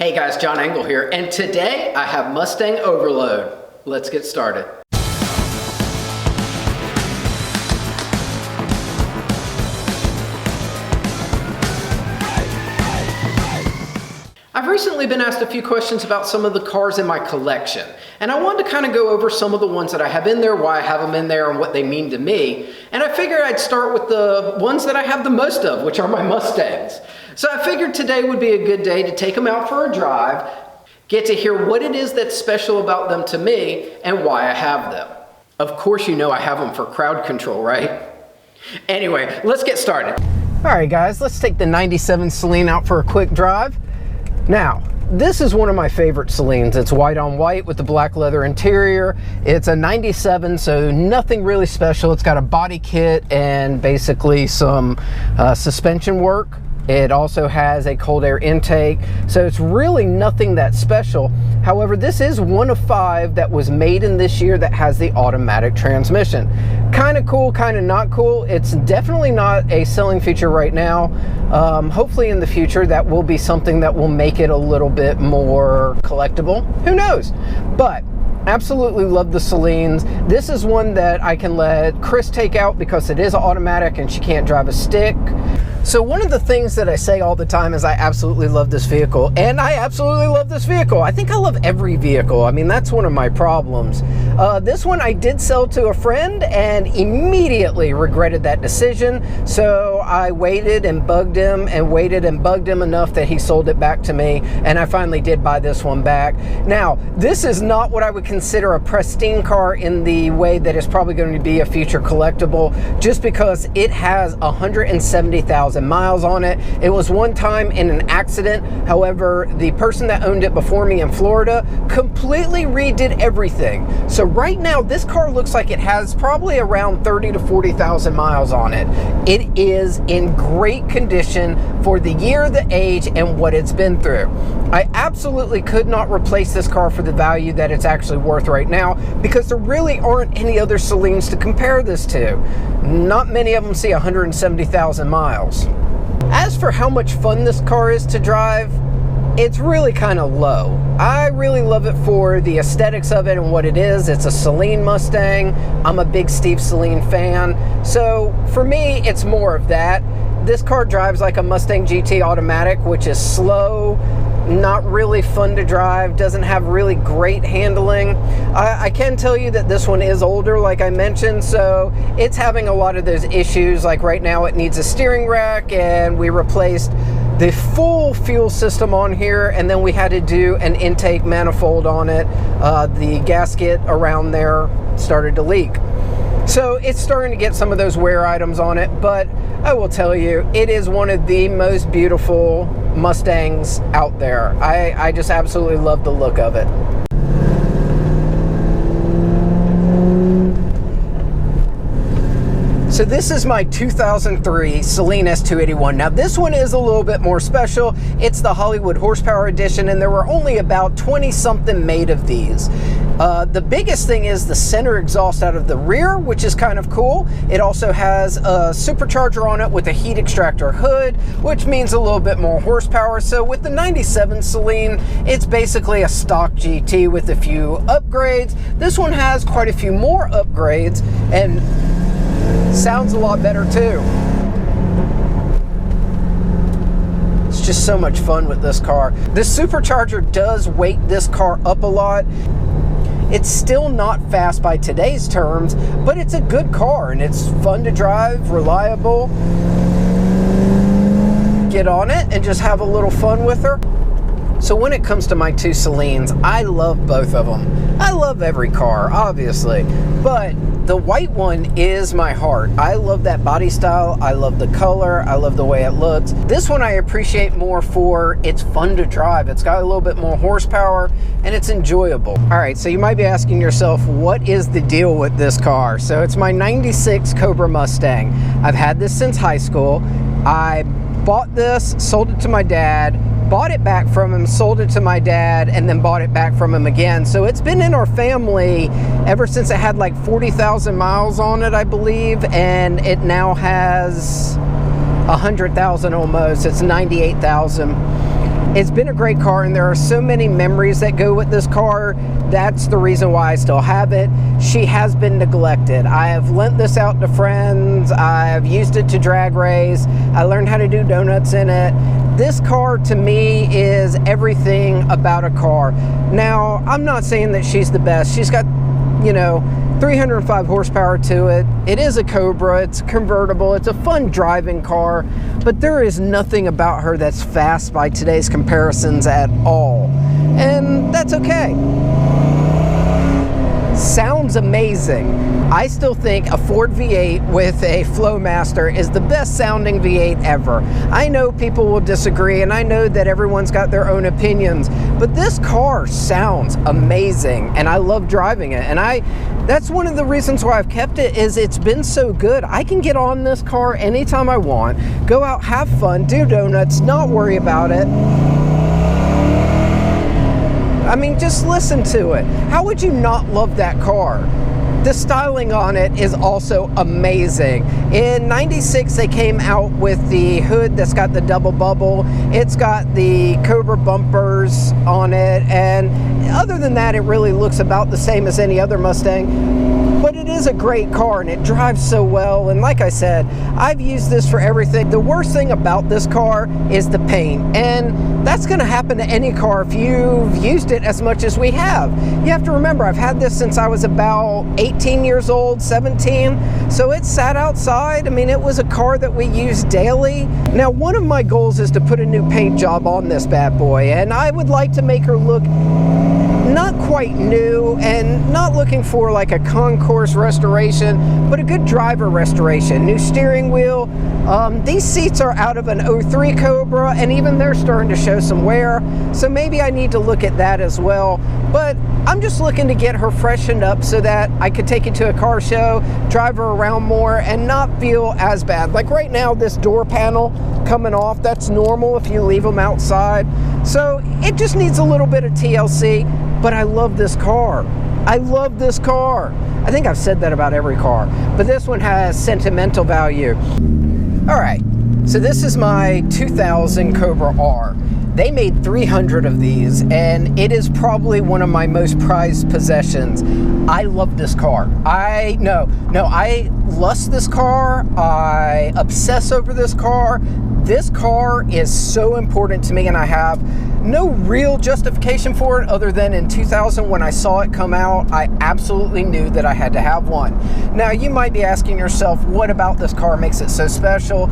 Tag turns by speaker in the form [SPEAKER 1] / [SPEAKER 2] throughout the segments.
[SPEAKER 1] Hey guys, John Engel here, and today I have Mustang Overload. Let's get started. I've recently been asked a few questions about some of the cars in my collection, and I wanted to kind of go over some of the ones that I have in there, why I have them in there, and what they mean to me. And I figured I'd start with the ones that I have the most of, which are my Mustangs. So I figured today would be a good day to take them out for a drive, get to hear what it is that's special about them to me, and why I have them. Of course you know I have them for crowd control, right? Anyway, let's get started. All right guys, let's take the 97 Saleen out for a quick drive. Now, this is one of my favorite Saleens. It's white on white with the black leather interior. It's a 97, so nothing really special. It's got a body kit and basically some suspension work. It also has a cold air intake, so it's really nothing that special. However, this is one of 5 that was made in this year that has the automatic transmission. Kind of cool, kind of not cool. It's definitely not a selling feature right now. Hopefully in the future that will be something that will make it a little bit more collectible. Who knows? But absolutely love the Saleens. This is one that I can let Chris take out because it is automatic and she can't drive a stick. So one of the things that I say all the time is I absolutely love this vehicle, and I absolutely love this vehicle. I think I love every vehicle. I mean, that's one of my problems. This one I did sell to a friend and immediately regretted that decision. So I waited and bugged him and waited and bugged him enough that he sold it back to me, and I finally did buy this one back. Now, this is not what I would consider a pristine car in the way that it's probably going to be a future collectible, just because it has 170,000 miles on it. It was one time in an accident. However, the person that owned it before me in Florida completely redid everything. So right now, this car looks like it has probably around 30 to 40,000 miles on it. It is in great condition for the year, the age, and what it's been through. I absolutely could not replace this car for the value that it's actually worth right now, because there really aren't any other Saleens to compare this to. Not many of them see 170,000 miles. As for how much fun this car is to drive, it's really kind of low. I really love it for the aesthetics of it and what it is. It's a Saleen Mustang. I'm a big Steve Saleen fan. So for me, it's more of that. This car drives like a Mustang GT automatic, which is slow, not really fun to drive, doesn't have really great handling. I can tell you that this one is older, like I mentioned, so it's having a lot of those issues. Like right now it needs a steering rack, and we replaced the full fuel system on here, and then we had to do an intake manifold on it. The gasket around there started to leak. So it's starting to get some of those wear items on it, but I will tell you, it is one of the most beautiful Mustangs out there. I just absolutely love the look of it. So this is my 2003 Saleen S281. Now this one is a little bit more special. It's the Hollywood Horsepower Edition, and there were only about 20 something made of these. The biggest thing is the center exhaust out of the rear, which is kind of cool. It also has a supercharger on it with a heat extractor hood, which means a little bit more horsepower. So with the 97 Saleen, it's basically a stock GT with a few upgrades. This one has quite a few more upgrades and sounds a lot better too. It's just so much fun with this car. This supercharger does weight this car up a lot. It's still not fast by today's terms, but it's a good car and it's fun to drive, reliable. Get on it and just have a little fun with her. So when it comes to my 2 Saleens, I love both of them. I love every car, obviously, but the white one is my heart. I love that body style. I love the color. I love the way it looks. This one I appreciate more for it's fun to drive. It's got a little bit more horsepower and it's enjoyable. All right, so you might be asking yourself, what is the deal with this car? So it's my 96 Cobra Mustang. I've had this since high school. I bought this, sold it to my dad, bought it back from him, sold it to my dad, and then bought it back from him again. So it's been in our family ever since it had like 40,000 miles on it, I believe, and it now has 100,000 almost. It's 98,000. It's been a great car, and there are so many memories that go with this car. That's the reason why I still have it. She has been neglected. I have lent this out to friends. I've used it to drag race. I learned how to do donuts in it. This car to me is everything about a car. Now, I'm not saying that she's the best. She's got, 305 horsepower to it. It is a Cobra, it's convertible, it's a fun driving car, but there is nothing about her that's fast by today's comparisons at all. And that's okay. Sounds amazing. I still think a Ford V8 with a Flowmaster is the best sounding V8 ever. I know people will disagree, and I know that everyone's got their own opinions, but this car sounds amazing, and I love driving it. And that's one of the reasons why I've kept it, is it's been so good. I can get on this car anytime I want, go out, have fun, do donuts, not worry about it. I mean, just listen to it. How would you not love that car? The styling on it is also amazing. In '96, they came out with the hood that's got the double bubble. It's got the Cobra bumpers on it, and other than that, it really looks about the same as any other Mustang. But it is a great car, and it drives so well. And like I said, I've used this for everything. The worst thing about this car is the paint, and that's going to happen to any car if you've used it as much as we have. You have to remember, I've had this since I was about 18 years old, 17, so it sat outside. I mean, it was a car that we used daily. Now, one of my goals is to put a new paint job on this bad boy, and I would like to make her look not quite new, and not looking for like a concourse restoration, but a good driver restoration. New steering wheel. These seats are out of an '03 Cobra, and even they're starting to show some wear, so maybe I need to look at that as well. But I'm just looking to get her freshened up so that I could take it to a car show, drive her around more, and not feel as bad. Like right now, this door panel coming off, that's normal if you leave them outside. So it just needs a little bit of TLC, but I love this car. I love this car. I think I've said that about every car, but this one has sentimental value. All right, so this is my 2000 Cobra R. They made 300 of these, and it is probably one of my most prized possessions. I love this car. I lust this car. I obsess over this car. This car is so important to me, and I have no real justification for it other than in 2000 when I saw it come out, I absolutely knew that I had to have one. Now, you might be asking yourself, what about this car makes it so special?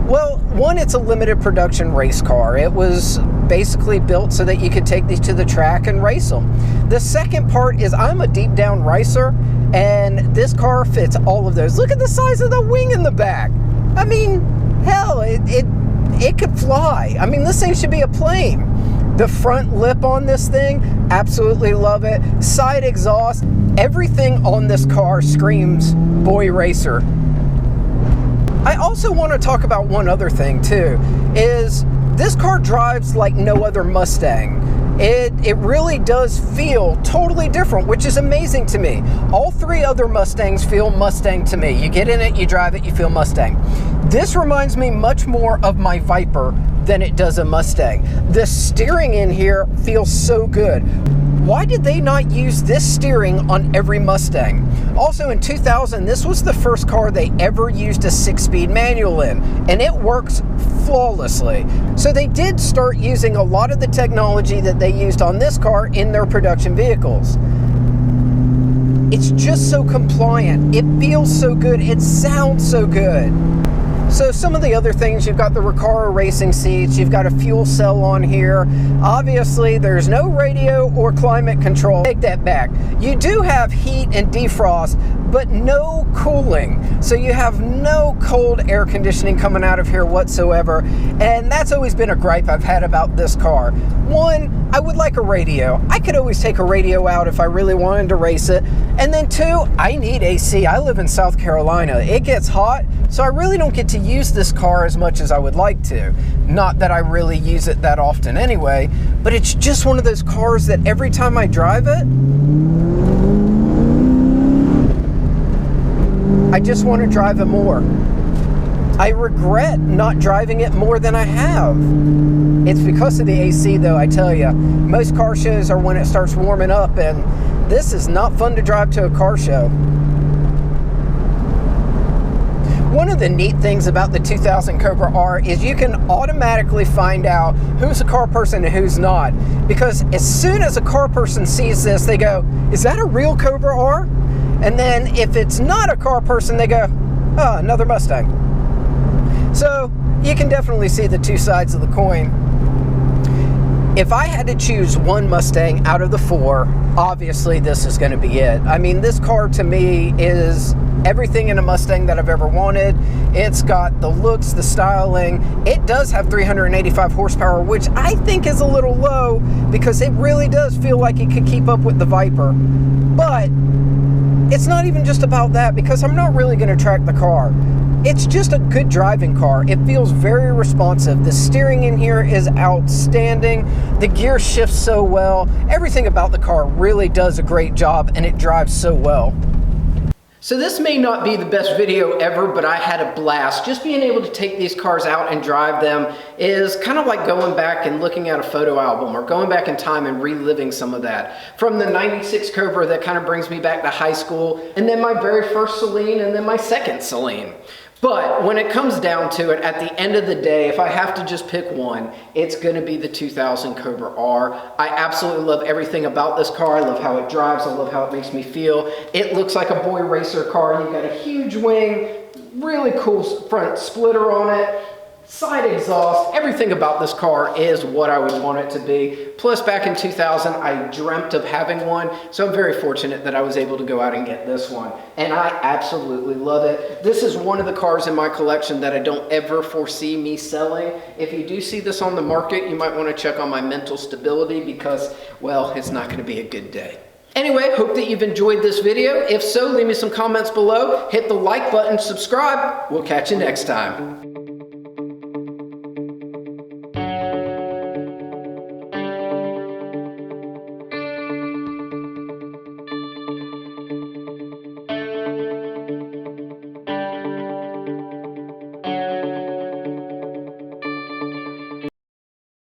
[SPEAKER 1] Well, one, it's a limited production race car. It was basically built so that you could take these to the track and race them. The second part is I'm a deep down racer, and this car fits all of those. Look at the size of the wing in the back. I mean, hell, it could fly. I mean, this thing should be a plane. The front lip on this thing, absolutely love it. Side exhaust, everything on this car screams boy racer. I also want to talk about one other thing too, is this car drives like no other Mustang. It really does feel totally different, which is amazing to me. All three other Mustangs feel Mustang to me. You get in it, you drive it, you feel Mustang. This reminds me much more of my Viper than it does a Mustang. The steering in here feels so good. Why did they not use this steering on every Mustang? Also in 2000, this was the first car they ever used a 6-speed manual in, and it works flawlessly. So they did start using a lot of the technology that they used on this car in their production vehicles. It's just so compliant. It feels so good. It sounds so good. So some of the other things, you've got the Recaro racing seats, you've got a fuel cell on here. Obviously, there's no radio or climate control. Take that back. You do have heat and defrost, but no cooling. So you have no cold air conditioning coming out of here whatsoever. And that's always been a gripe I've had about this car. One, I would like a radio. I could always take a radio out if I really wanted to race it. And then two, I need AC. I live in South Carolina. It gets hot, so I really don't get to use this car as much as I would like to. Not that I really use it that often anyway, but it's just one of those cars that every time I drive it, I just want to drive it more. I regret not driving it more than I have. It's because of the AC though, I tell you. Most car shows are when it starts warming up, and this is not fun to drive to a car show. One of the neat things about the 2000 Cobra R is you can automatically find out who's a car person and who's not. Because as soon as a car person sees this, they go, is that a real Cobra R? And then if it's not a car person, they go, oh, another Mustang. So you can definitely see the two sides of the coin. If I had to choose one Mustang out of the four, obviously this is going to be it. I mean, this car to me is everything in a Mustang that I've ever wanted. It's got the looks, the styling. It does have 385 horsepower, which I think is a little low because it really does feel like it could keep up with the Viper. But it's not even just about that, because I'm not really going to track the car. It's just a good driving car. It feels very responsive. The steering in here is outstanding. The gear shifts so well. Everything about the car really does a great job, and it drives so well. So this may not be the best video ever, but I had a blast. Just being able to take these cars out and drive them is kind of like going back and looking at a photo album, or going back in time and reliving some of that. From the 96 Cobra, that kind of brings me back to high school, and then my very first Saleen, and then my second Saleen. But when it comes down to it, at the end of the day, if I have to just pick one, it's going to be the 2000 Cobra R. I absolutely love everything about this car. I love how it drives. I love how it makes me feel. It looks like a boy racer car. You've got a huge wing, really cool front splitter on it, side exhaust. Everything about this car is what I would want it to be. Plus, back in 2000, I dreamt of having one, so I'm very fortunate that I was able to go out and get this one, and I absolutely love it. This is one of the cars in my collection that I don't ever foresee me selling. If you do see this on the market, you might want to check on my mental stability, because, well, it's not going to be a good day. Anyway, hope that you've enjoyed this video. If so, leave me some comments below. Hit the like button, subscribe. We'll catch you next time.